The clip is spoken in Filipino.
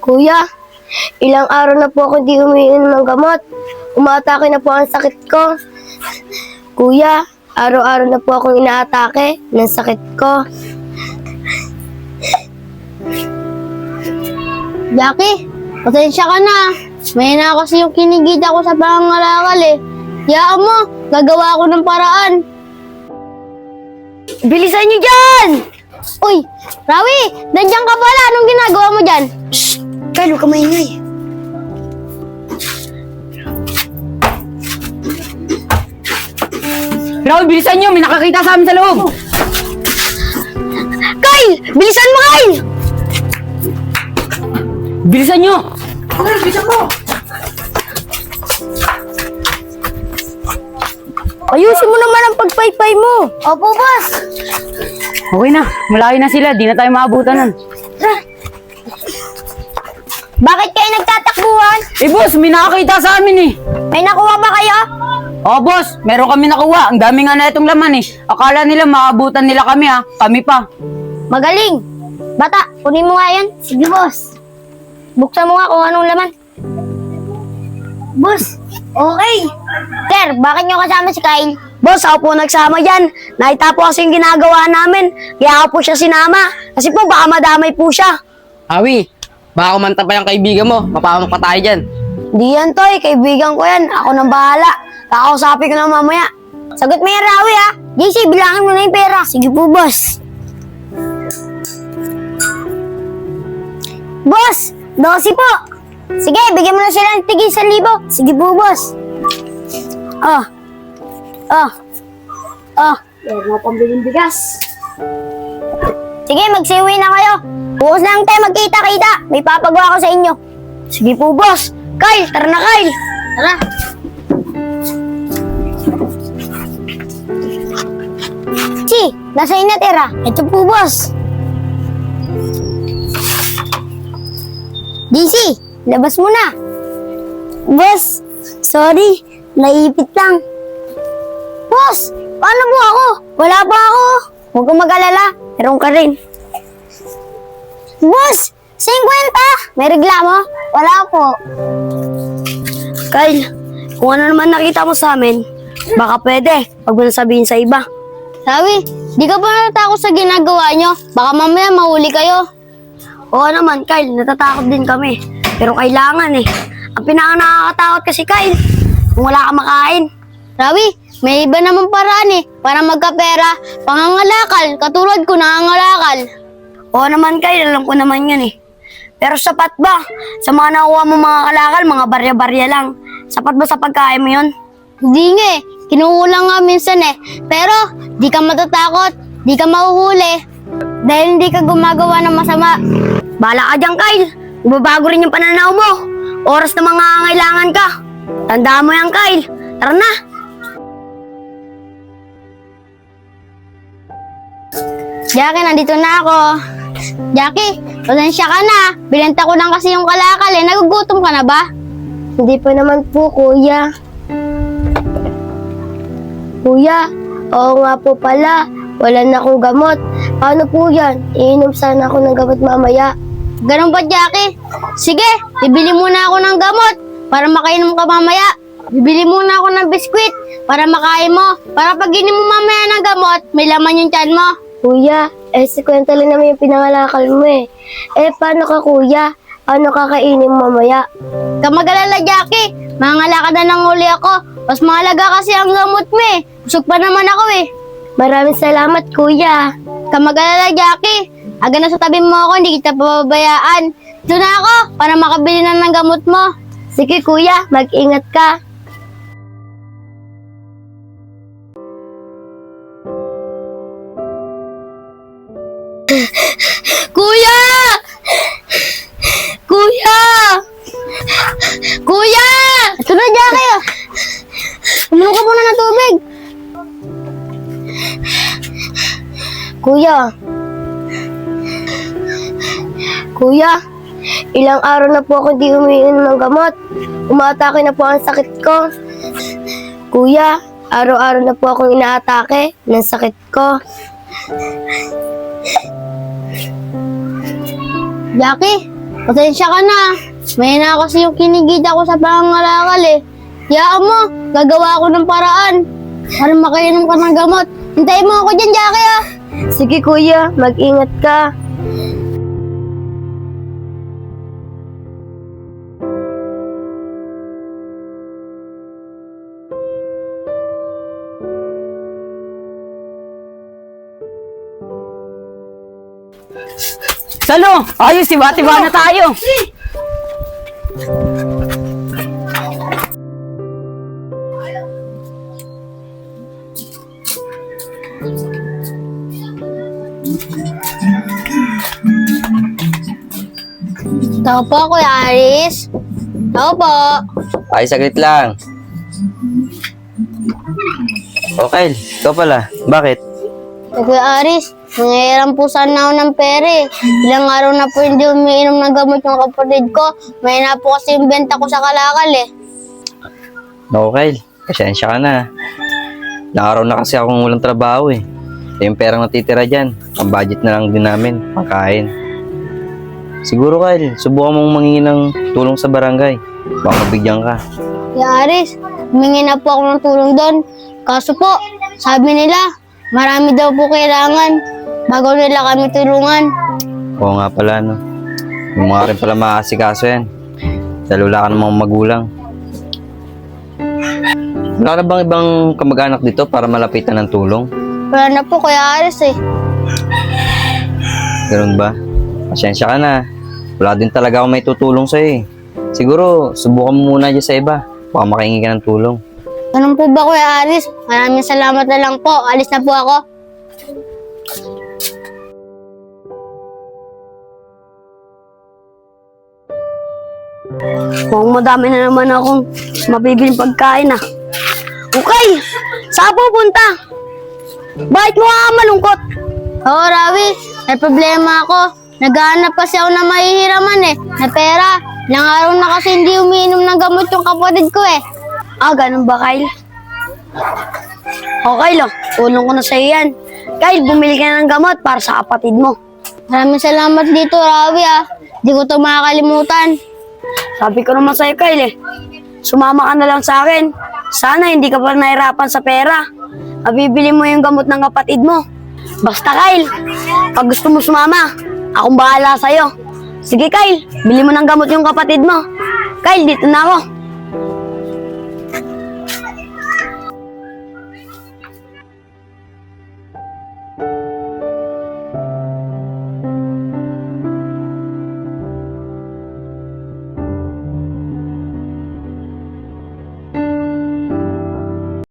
Kuya, ilang araw na po ako di umiinom ng gamot. Umaatake na po ang sakit ko. Kuya, araw-araw na po akong inaatake ng sakit ko. Jackie, pasensya ka na. May na kasi yung kinigita ko sa pangangalakal eh. Hayaan mo, gagawa ako ng paraan. Bilisan niyo dyan! Uy, Rawi, nandiyan ka pala. Anong ginagawa mo dyan? Shh! Kyle, huwag ka maingay. Raul, bilisan nyo! May nakakita sa amin sa loob! Kyle! Bilisan mo, Kyle! Bilisan nyo! Ayusin mo naman ang pagpaypay mo. Opo, boss. Okay na, malayo na sila. Di na tayo maabutan nun. Bakit kayo nagtatakbuhan? Eh boss, may nakakita sa amin eh. May nakuha ba kayo? Oh boss, meron kami nakuha. Ang dami nga na itong laman eh. Akala nila maabutan nila kami ha. Kami pa. Magaling. Bata, kunin mo nga yan. Sige, boss. Buksan mo nga kung anong laman. Boss, okay. Sir, bakit nyo kasama si Kyle? Boss, ako po nagsama dyan. Nakita po kasi yung ginagawa namin. Kaya ako po siya sinama. Kasi po baka madamay po siya. Awi, baka kumanta pa yung kaibigan mo. Mapahamak pa tayo dyan. Di yan, Toy. Kaibigan ko yan. Ako nang bahala. Kakausapin ko na mamaya. Sagot mo yan, Rawi, ha? JC, bilangin mo na yung pera. Sige po, boss. Boss, 12 po. Sige, bigyan mo na sila ng tigil 1,000. Sige po, boss. Oh. Meron mo pambiling bigas. Sige, magsiuwi na kayo. Bukas na lang tayo magkita-kita. May papagawa ko sa inyo. Sige po, boss. Kyle, tara na, Kyle. Tara. Si, nasa inyo tira? Ito po, boss. DC, labas mo na. Boss, sorry. Naipit lang. Boss, paano mo ako? Wala pa ako. Huwag kang mag-alala. Meron ka rin. Boss, 50? May reklamo? Wala po. Kyle, kung ano naman nakita mo sa amin, baka pwede. Huwag mo na sabihin sa iba. Rawi, di ka ba natatakot sa ginagawa nyo? Baka mamaya mahuli kayo. Oo naman, Kyle. Natatakot din kami. Pero kailangan eh. Ang pinaka-nakakatakot kasi, Kyle, kung wala ka makain. Rawi, may iba naman paraan eh. Para magkapera, pangangalakal. Katulad ko nangangalakal. Oo naman, Kyle. Alam ko naman yun eh. Pero sapat ba? Sa mga nakuha mo mga kalakal, mga barya-barya lang. Sapat ba sa pagkain mo yun? Hindi nga eh. Kinukulang nga minsan eh. Pero, di ka matatakot. Di ka mahuhuli. Dahil hindi ka gumagawa ng masama. Bahala ka dyan, Kyle. Babago rin yung pananaw mo. Oras na mga kailangan ka. Tandaan mo yan, Kyle. Tara na. Jackie, nandito na ako. Jackie, pasensya ka na. Binenta ko lang kasi yung kalakal eh. Nagugutom ka na ba? Hindi pa naman po, kuya. Kuya, oo nga po pala. Wala na akong gamot. Paano po yan? Iinom sana ako ng gamot mamaya. Ganun ba, Jackie? Sige, bibili muna ako ng gamot para makainom ka mamaya. Bibili muna ako ng biskwit para makain mo. Para pag inom mo mamaya ng gamot, may laman yung tiyan mo. Kuya, si kwenta lang naman yung pinangalakal mo eh. Paano ka, kuya? Paano kakainin mo mamaya? Ka mag-alala, Jackie. Mangalakad na ng uli ako. Mas mahalaga kasi ang gamot mo eh. Busog pa naman ako eh. Maraming salamat, kuya. Ka mag-alala, Jackie. Aga na sa tabi mo ako, hindi kita pababayaan. Ito na ako para makabili na ng gamot mo. Sige, kuya. Mag-ingat ka. Kuya! Kuya! Kuya! Ito na, Jackie. Uminom ka muna ng tubig. Kuya. Kuya, ilang araw na po ako di umiinom ng gamot. Umaatake na po ang sakit ko. Kuya, araw-araw na po akong inaatake ng sakit ko. Jackie, Pasensya ka na. May na kasi yung kinigita ko sa pangangalakal eh. Hayaan mo, gagawa ako ng paraan para makainom ka ng gamot. Hintayin mo ako dyan, Jackie ah. Sige kuya, mag-ingat ka. Salo, ayos, tiba-tiba na tayo. Tao po, Kuya Aris. Tao po. Ay, saglit lang. Okay, ikaw pala. Bakit? Kuya Aris, nangyayarang po sana ako ng pere. Ilang araw na po hindi umiinom ng gamot yung kapatid ko. May na po kasi yung benta ko sa kalakal eh. Okay, pasensya ka na. Ilang araw na kasi akong walang trabaho eh. Yung perang natitira dyan, ang budget na lang din namin, pangkain. Siguro, Kyle, subukan mong mangingi ng tulong sa barangay. Baka mabigyan ka. Kuya Aris, humingi na po ako ng tulong doon. Kaso po, sabi nila, marami daw po kailangan bago nila kami tulungan. Oo nga pala, no. Yung mga rin pala maasikaso yan. Dahil wala ka namang magulang. Wala na bang ibang kamag-anak dito para malapitan ng tulong? Wala na po, Kuya Aris eh. Ganun ba? Pasensya ka na. Wala din talaga akong may tutulong sa'yo eh. Siguro, subukan mo muna dyan sa iba. Baka makahingi ka ng tulong. Ganun po ba, Kuya Aris? Maraming salamat na lang po. Alis na po ako. Mukhang madami na naman akong mabibiling pagkain ah. Okay, saan pupunta? Bakit mo ka malungkot? Oo, Rawi. May problema ako. Naghahanap kasi ako na mahihiraman eh. Na pera. Ilang araw na kasi hindi umiinom ng gamot yung kapatid ko eh. Ah, ganun ba, Kyle? O, Kyle, tulong ko na sa'yo yan. Kyle, bumili ka na ng gamot para sa kapatid mo. Maraming salamat dito, Rawi ah. Di ko ito makakalimutan. Sabi ko naman sa'yo, Kyle eh. Sumama ka na lang sa akin. Sana hindi ka pa nahirapan sa pera. Mabibili mo yung gamot ng kapatid mo. Basta, Kyle, pag gusto mo sumama, akong bahala sa'yo. Sige, Kyle, bili mo ng gamot yung kapatid mo. Kyle, dito na ako.